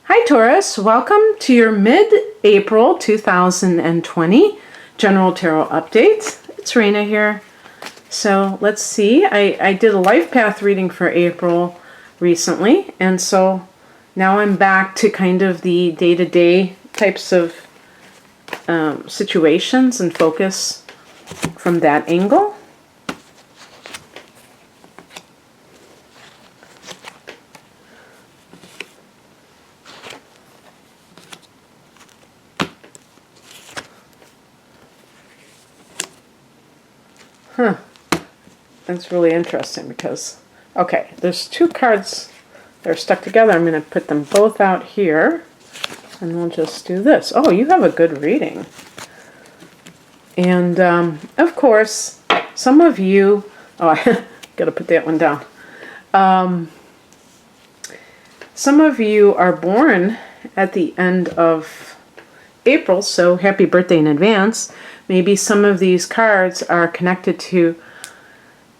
Hi Taurus, welcome to your mid-April 2020 General Tarot Update. It's Raina here. So let's see, I did a life path reading for April recently, and so now I'm back to kind of the day-to-day types of situations and focus from that angle. That's really interesting because, okay, there's two cards that are stuck together. I'm going to put them both out here, and we'll just do this. Oh, you have a good reading. And, of course, some of you, oh, I got to put that one down. Some of you are born at the end of April, so happy birthday in advance. Maybe some of these cards are connected to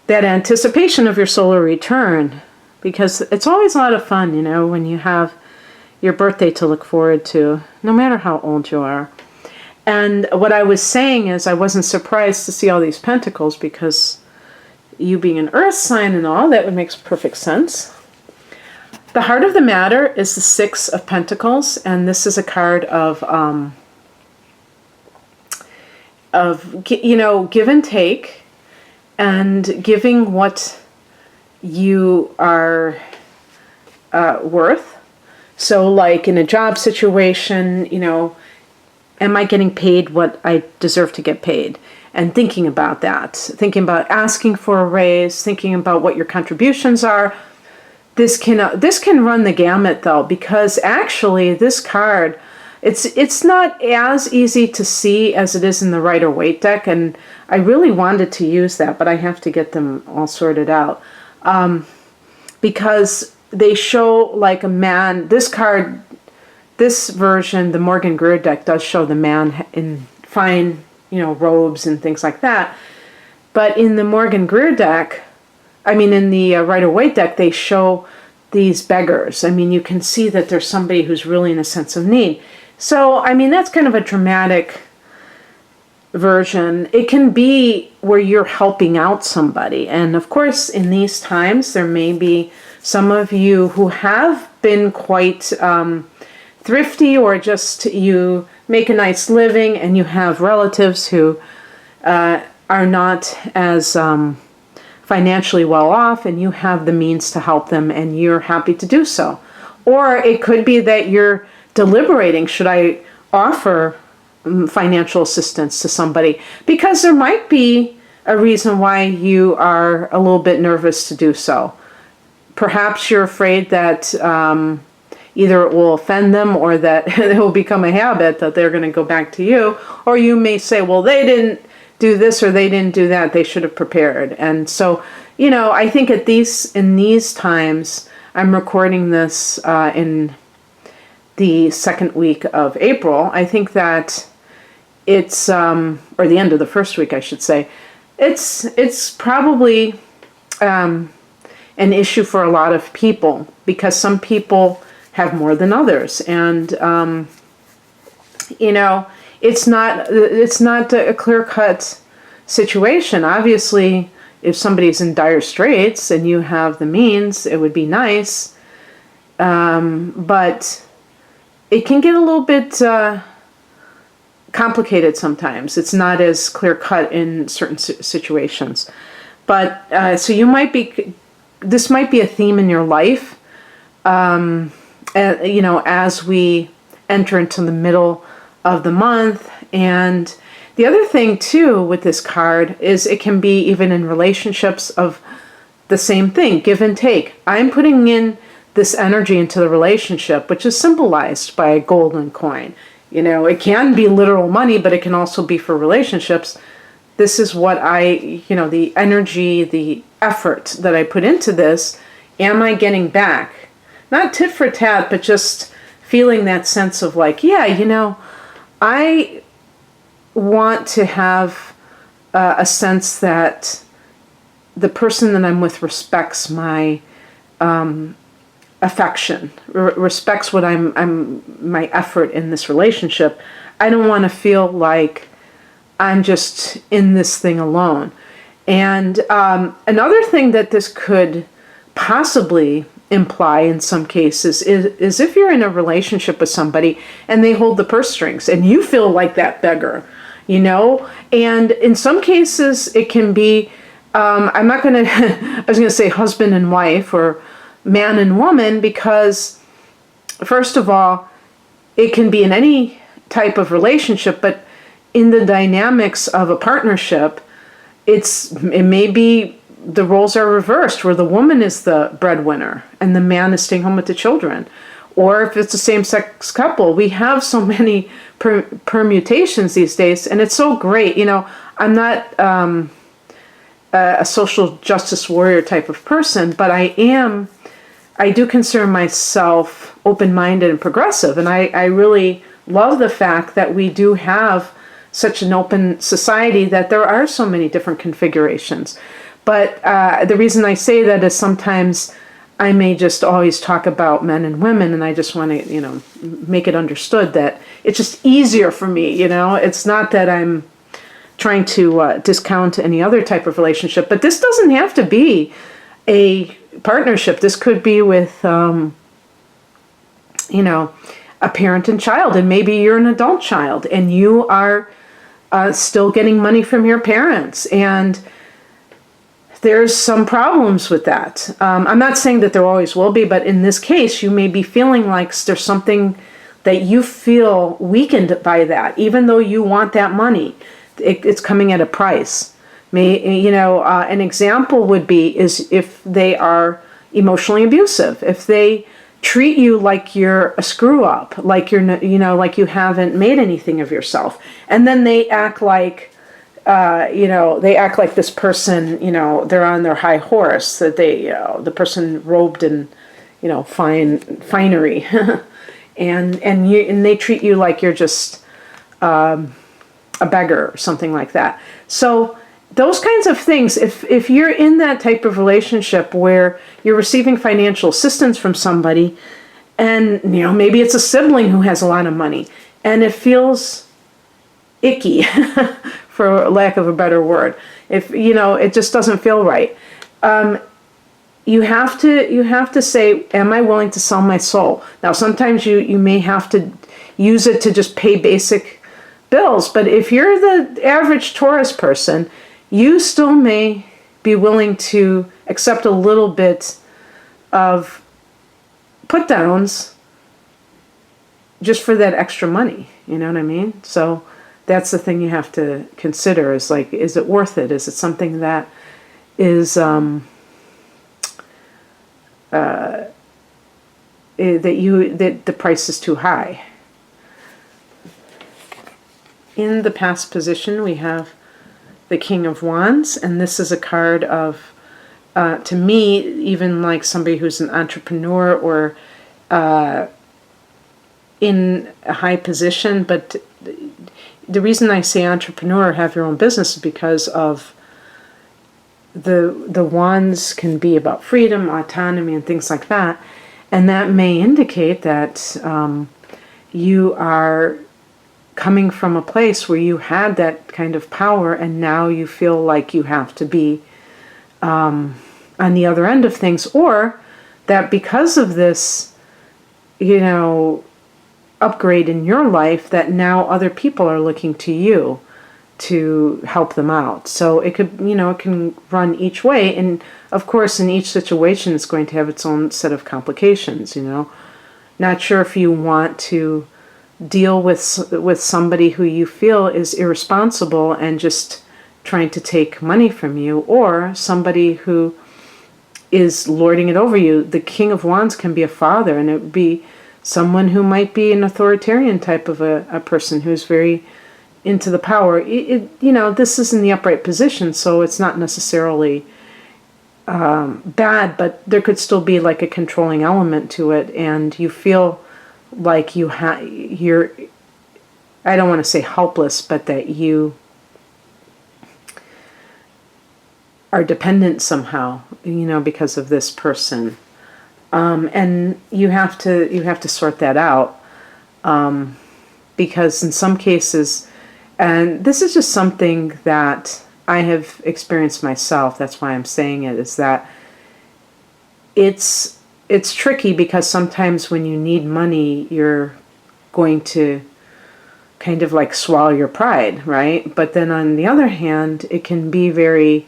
that anticipation of your solar return, because it's always a lot of fun, you know, when you have your birthday to look forward to, no matter how old you are. And what I was saying is I wasn't surprised to see all these pentacles, because you being an earth sign and all, that would make perfect sense. The heart of the matter is the Six of Pentacles, and this is a card of you know, give and take, and giving what you are worth. So like in a job situation, you know, am I getting paid what I deserve to get paid? And thinking about that, thinking about asking for a raise, thinking about what your contributions are. This can run the gamut though, because actually this card, it's not as easy to see as it is in the Rider-Waite deck, and I really wanted to use that, but I have to get them all sorted out. Because they show like a man, this card, this version, the Morgan Greer deck does show the man in fine, you know, robes and things like that. But in the Morgan Greer deck, I mean in the Rider-Waite deck, they show these beggars. I mean, you can see that there's somebody who's really in a sense of need. So, I mean, that's kind of a dramatic version. It can be where you're helping out somebody. And of course, in these times, there may be some of you who have been quite thrifty, or just you make a nice living and you have relatives who are not as financially well off, and you have the means to help them and you're happy to do so. Or it could be that you're deliberating, should I offer financial assistance to somebody? Because there might be a reason why you are a little bit nervous to do so. Perhaps you're afraid that either it will offend them, or that it will become a habit that they're going to go back to you. Or you may say, well, they didn't do this or they didn't do that, they should have prepared. And so, you know, I think in these times, I'm recording this in the second week of April. I think that it's, or the end of the first week, I should say, it's probably an issue for a lot of people, because some people have more than others. And, you know, it's not a clear-cut situation. Obviously, if somebody's in dire straits and you have the means, it would be nice. But it can get a little bit complicated sometimes. It's not as clear-cut in certain situations. But so you might be, this might be a theme in your life, you know, as we enter into the middle of the month. And the other thing too with this card is it can be even in relationships of the same thing, give and take. I'm putting in this energy into the relationship, which is symbolized by a golden coin. You know, it can be literal money, but it can also be for relationships. This is what you know, the energy, the effort that I put into this, am I getting back? Not tit for tat, but just feeling that sense of like, yeah, you know, I want to have a sense that the person that I'm with respects my affection, respects what I'm my effort in this relationship. I don't want to feel like I'm just in this thing alone. And another thing that this could possibly imply in some cases is if you're in a relationship with somebody and they hold the purse strings and you feel like that beggar, you know. And in some cases it can be, I'm not going to, I was going to say husband and wife or man and woman, because first of all, it can be in any type of relationship, but in the dynamics of a partnership, it may be the roles are reversed, where the woman is the breadwinner and the man is staying home with the children. Or if it's a same-sex couple, we have so many permutations these days, and it's so great. You know, I'm not a social justice warrior type of person, but I do consider myself open-minded and progressive, and I really love the fact that we do have such an open society, that there are so many different configurations. But the reason I say that is sometimes I may just always talk about men and women, and I just want to, you know, make it understood that it's just easier for me, you know. It's not that I'm trying to discount any other type of relationship, but this doesn't have to be a partnership. This could be with, you know, a parent and child, and maybe you're an adult child and you are still getting money from your parents, and there's some problems with that. I'm not saying that there always will be, but in this case, you may be feeling like there's something that you feel weakened by that, even though you want that money. It's coming at a price. You know, an example would be is if they are emotionally abusive, if they treat you like you're a screw up, like you're, you know, like you haven't made anything of yourself, and then they act like, you know, they act like this person, you know, they're on their high horse, that they, the person robed in, you know, finery, and they treat you like you're just a beggar or something like that. So those kinds of things, if you're in that type of relationship where you're receiving financial assistance from somebody, and, you know, maybe it's a sibling who has a lot of money, and it feels icky, for lack of a better word, if, you know, it just doesn't feel right, you have to say, am I willing to sell my soul? Now, sometimes you may have to use it to just pay basic bills, but if you're the average Taurus person, you still may be willing to accept a little bit of put downs just for that extra money. You know what I mean? So that's the thing you have to consider, is like, is it worth it? Is it something that is that the price is too high? In the past position, we have the King of Wands, and this is a card of, to me, even like somebody who's an entrepreneur or in a high position. But the reason I say entrepreneur, have your own business, is because of the wands can be about freedom, autonomy, and things like that. And that may indicate that you are coming from a place where you had that kind of power, and now you feel like you have to be on the other end of things, or that because of this, you know, upgrade in your life, that now other people are looking to you to help them out. So it could, you know, it can run each way, and of course in each situation it's going to have its own set of complications, you know. Not sure if you want to deal with somebody who you feel is irresponsible and just trying to take money from you, or somebody who is lording it over you. The King of Wands can be a father, and it would be someone who might be an authoritarian type of a person who's very into the power. You know, this is in the upright position, so it's not necessarily bad, but there could still be like a controlling element to it, and you feel like you're, I don't want to say helpless, but that you are dependent somehow, you know, because of this person. And you have to sort that out, because in some cases, and this is just something that I have experienced myself, that's why I'm saying it, is that it's tricky, because sometimes when you need money, you're going to kind of like swallow your pride, right? But then on the other hand, it can be very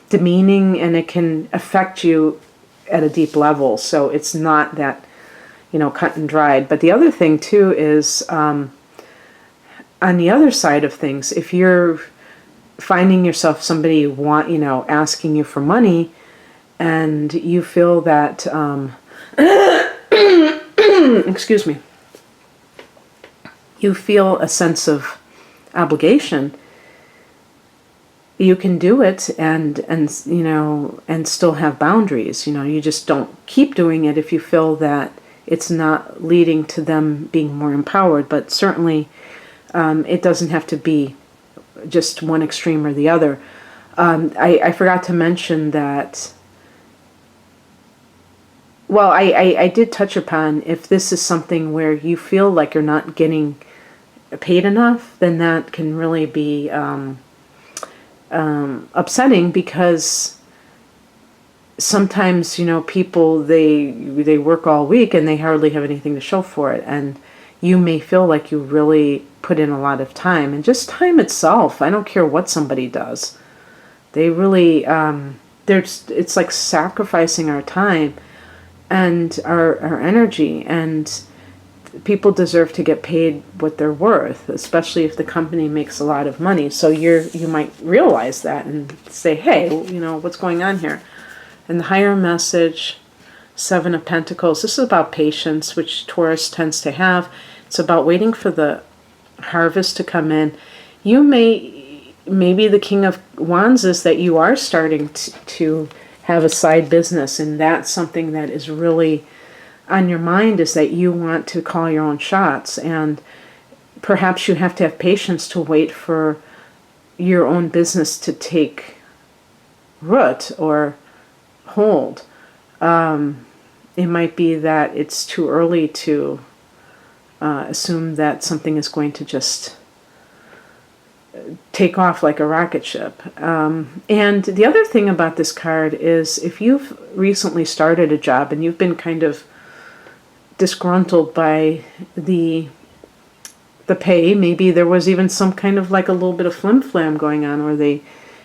demeaning, and it can affect you at a deep level. So it's not that, cut and dried. But the other thing too is, on the other side of things, if you're finding yourself somebody asking you for money, and you feel that, excuse me, you feel a sense of obligation, you can do it and still have boundaries. You just don't keep doing it if you feel that it's not leading to them being more empowered. But certainly, it doesn't have to be just one extreme or the other. I forgot to mention that. Well, I did touch upon, if this is something where you feel like you're not getting paid enough, then that can really be upsetting, because sometimes people, they work all week and they hardly have anything to show for it, and you may feel like you really put in a lot of time. And just time itself, I don't care what somebody does, they really it's like sacrificing our time and our energy, and people deserve to get paid what they're worth, especially if the company makes a lot of money. So you might realize that and say, hey, what's going on here? And the higher message, Seven of Pentacles, this is about patience, which Taurus tends to have. It's about waiting for the harvest to come in. Maybe the King of Wands is that you are starting to have a side business, and that's something that is really on your mind, is that you want to call your own shots, and perhaps you have to have patience to wait for your own business to take root or hold. It might be that it's too early to assume that something is going to just take off like a rocket ship. And the other thing about this card is, if you've recently started a job and you've been kind of disgruntled by the pay, maybe there was even some kind of like a little bit of flim-flam going on, where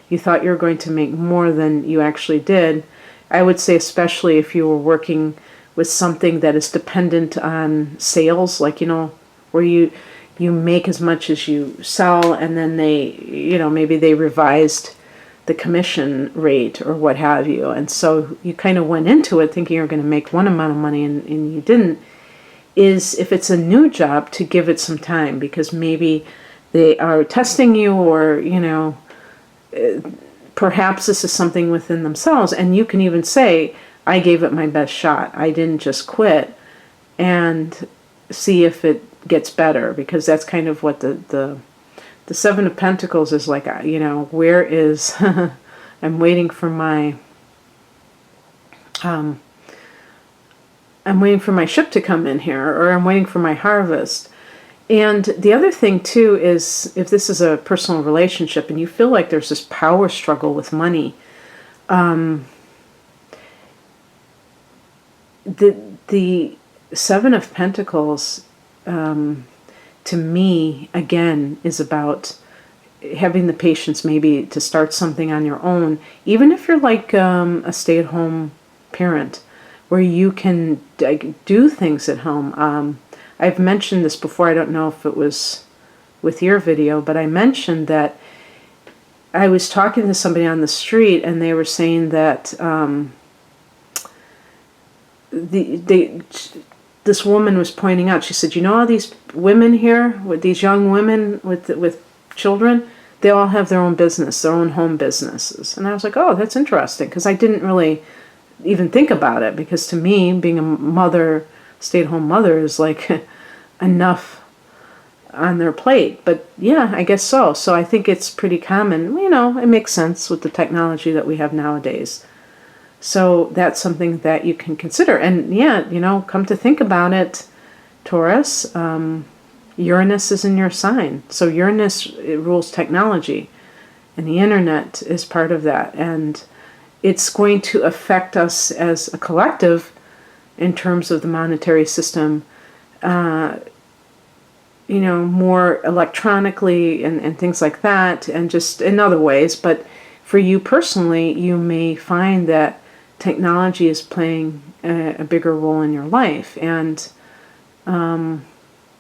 you thought you were going to make more than you actually did. I would say, especially if you were working with something that is dependent on sales, like, where you make as much as you sell, and then maybe they revised the commission rate or what have you. And so you kind of went into it thinking you're going to make one amount of money, and you didn't. Is, if it's a new job, to give it some time, because maybe they are testing you, or, perhaps this is something within themselves. And you can even say, I gave it my best shot. I didn't just quit, and see if it gets better, because that's kind of what the Seven of Pentacles is like. Where is I'm waiting for my ship to come in here, or I'm waiting for my harvest. And the other thing too is, if this is a personal relationship and you feel like there's this power struggle with money, the Seven of Pentacles, to me, again, is about having the patience maybe to start something on your own, even if you're like a stay-at-home parent, where you can do things at home. I've mentioned this before, I don't know if it was with your video, but I mentioned that I was talking to somebody on the street, and they were saying that this woman was pointing out, she said, all these women here, with these young women with children, they all have their own business, their own home businesses. And I was like, oh, that's interesting, because I didn't really even think about it, because to me, being a mother, stay-at-home mother, is like enough on their plate. But yeah, I guess so. So I think it's pretty common. It makes sense with the technology that we have nowadays. So that's something that you can consider. And yeah, come to think about it, Taurus, Uranus is in your sign. So Uranus, it rules technology, and the internet is part of that. And it's going to affect us as a collective in terms of the monetary system, more electronically and things like that, and just in other ways. But for you personally, you may find that technology is playing a bigger role in your life. And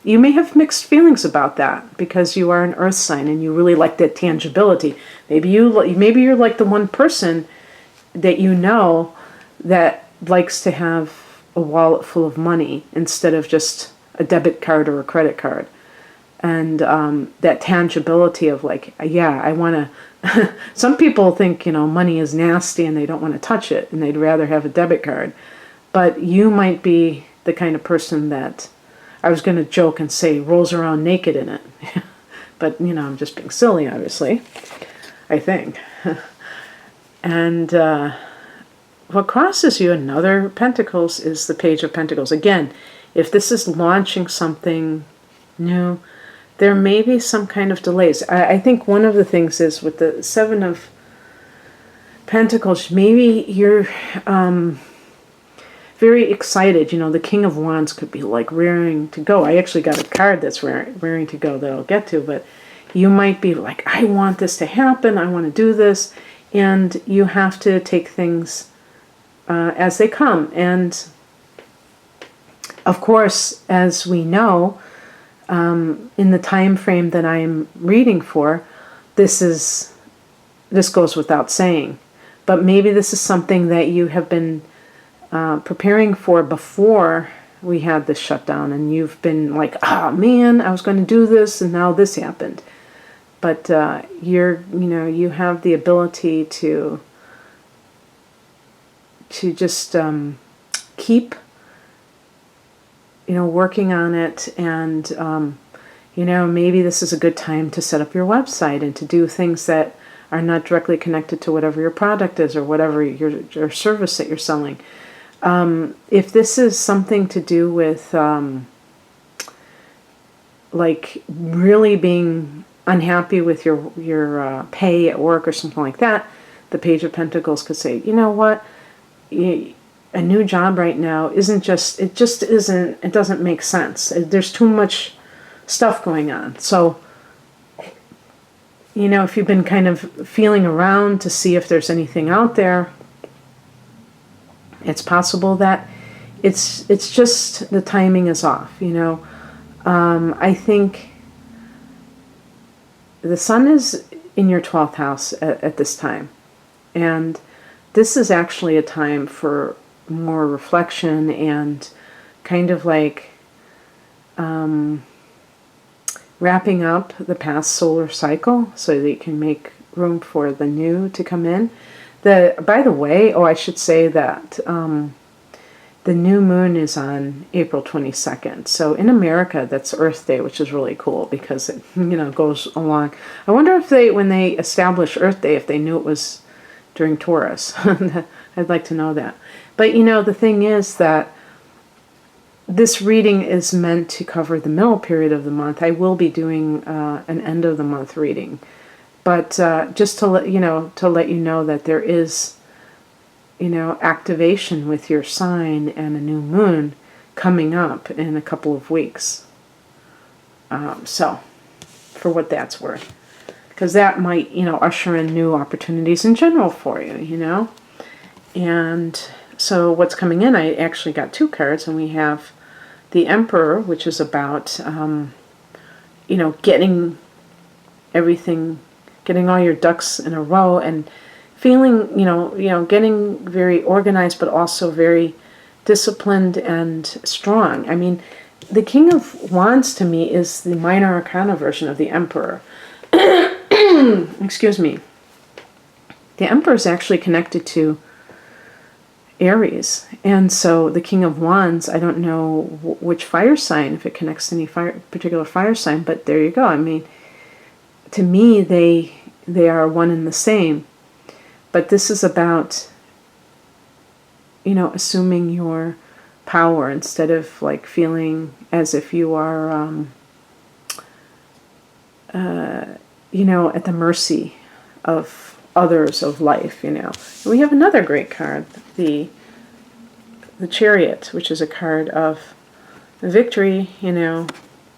you may have mixed feelings about that because you are an earth sign and you really like that tangibility. Maybe you're like the one person that that likes to have a wallet full of money instead of just a debit card or a credit card. And that tangibility of like, yeah, I want to... Some people think, money is nasty and they don't want to touch it and they'd rather have a debit card. But you might be the kind of person that, I was going to joke and say, rolls around naked in it. But, I'm just being silly, obviously, I think. And what crosses you, another Pentacles, is the Page of Pentacles. Again, if this is launching something new, there may be some kind of delays. I think one of the things is with the Seven of Pentacles, maybe you're very excited. The King of Wands could be like raring to go. I actually got a card that's raring to go that I'll get to, but you might be like, I want this to happen. I want to do this. And you have to take things as they come. And of course, as we know, in the time frame that I am reading for, this goes without saying. But maybe this is something that you have been preparing for before we had this shutdown, and you've been like, oh man, I was going to do this, and now this happened. But you have the ability to just keep working on it, and maybe this is a good time to set up your website and to do things that are not directly connected to whatever your product is or whatever your service that you're selling. If this is something to do with like really being unhappy with your pay at work or something like that, the Page of Pentacles could say, you know what, a new job right now it doesn't make sense. There's too much stuff going on. So, if you've been kind of feeling around to see if there's anything out there, it's possible that it's just the timing is off. I think the sun is in your 12th house at this time, and this is actually a time for more reflection and kind of like wrapping up the past solar cycle so that you can make room for the new to come in. By the way, I should say that the new moon is on April 22nd. So in America, that's Earth Day, which is really cool because it goes along. I wonder if when they established Earth Day, if they knew it was during Taurus. I'd like to know that. But the thing is that this reading is meant to cover the middle period of the month. I will be doing an end of the month reading. But just to let you know that there is, activation with your sign and a new moon coming up in a couple of weeks. So, for what that's worth. Because that might, usher in new opportunities in general for you, And so what's coming in, I actually got two cards, and we have the Emperor, which is about, getting everything, getting all your ducks in a row and feeling, getting very organized, but also very disciplined and strong. I mean, the King of Wands to me is the minor arcana version of the Emperor. Excuse me. The Emperor is actually connected to Aries, and so the King of Wands, I don't know which fire sign, if it connects to any particular fire sign, but there you go. I mean, to me, they are one and the same. But this is about you know, assuming your power instead of like feeling as if you are, you know, at the mercy of others, of life, you know. And we have another great card, the Chariot, which is a card of victory, you know,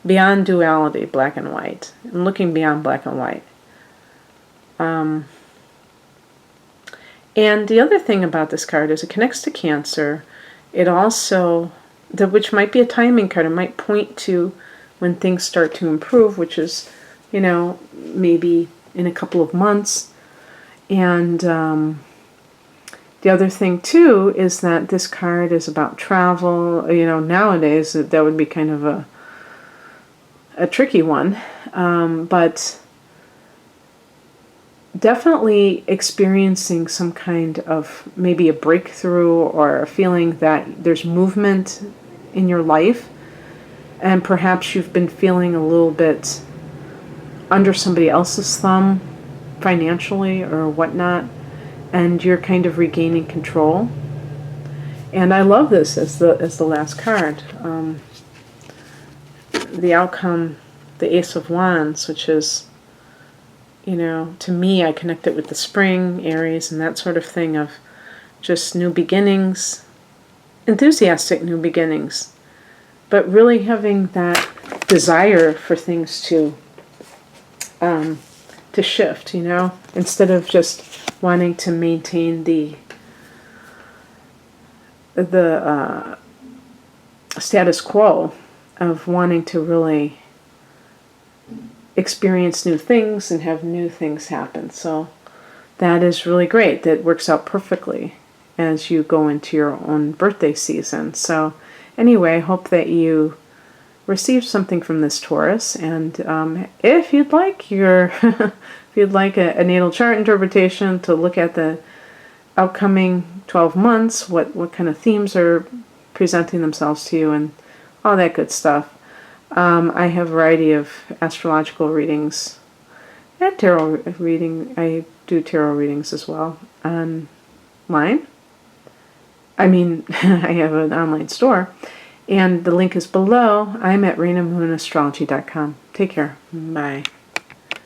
beyond duality, black and white, and looking beyond black and white. And the other thing about this card is it connects to Cancer. It also, which might be a timing card, it might point to when things start to improve, which is, you know, maybe in a couple of months. And the other thing too is that this card is about travel. You know, nowadays that would be kind of a tricky one, but definitely experiencing some kind of maybe a breakthrough or a feeling that there's movement in your life, and perhaps you've been feeling a little bit under somebody else's thumb financially or whatnot, and you're kind of regaining control. And I love this as the last card. The outcome, the Ace of Wands, which is, you know, to me, I connect it with the spring, Aries, and that sort of thing of just new beginnings, enthusiastic new beginnings, but really having that desire for things to shift, you know, instead of just wanting to maintain the status quo, of wanting to really experience new things and have new things happen. So that is really great. That works out perfectly as you go into your own birthday season. So anyway, I hope that you received something from this, Taurus. And if you'd like if you'd like a natal chart interpretation to look at the upcoming 12 months, what kind of themes are presenting themselves to you and all that good stuff, I have a variety of astrological readings and tarot reading. I do tarot readings as well online. I mean, I have an online store, and the link is below. I'm at RainaMoonAstrology.com. Take care. Bye.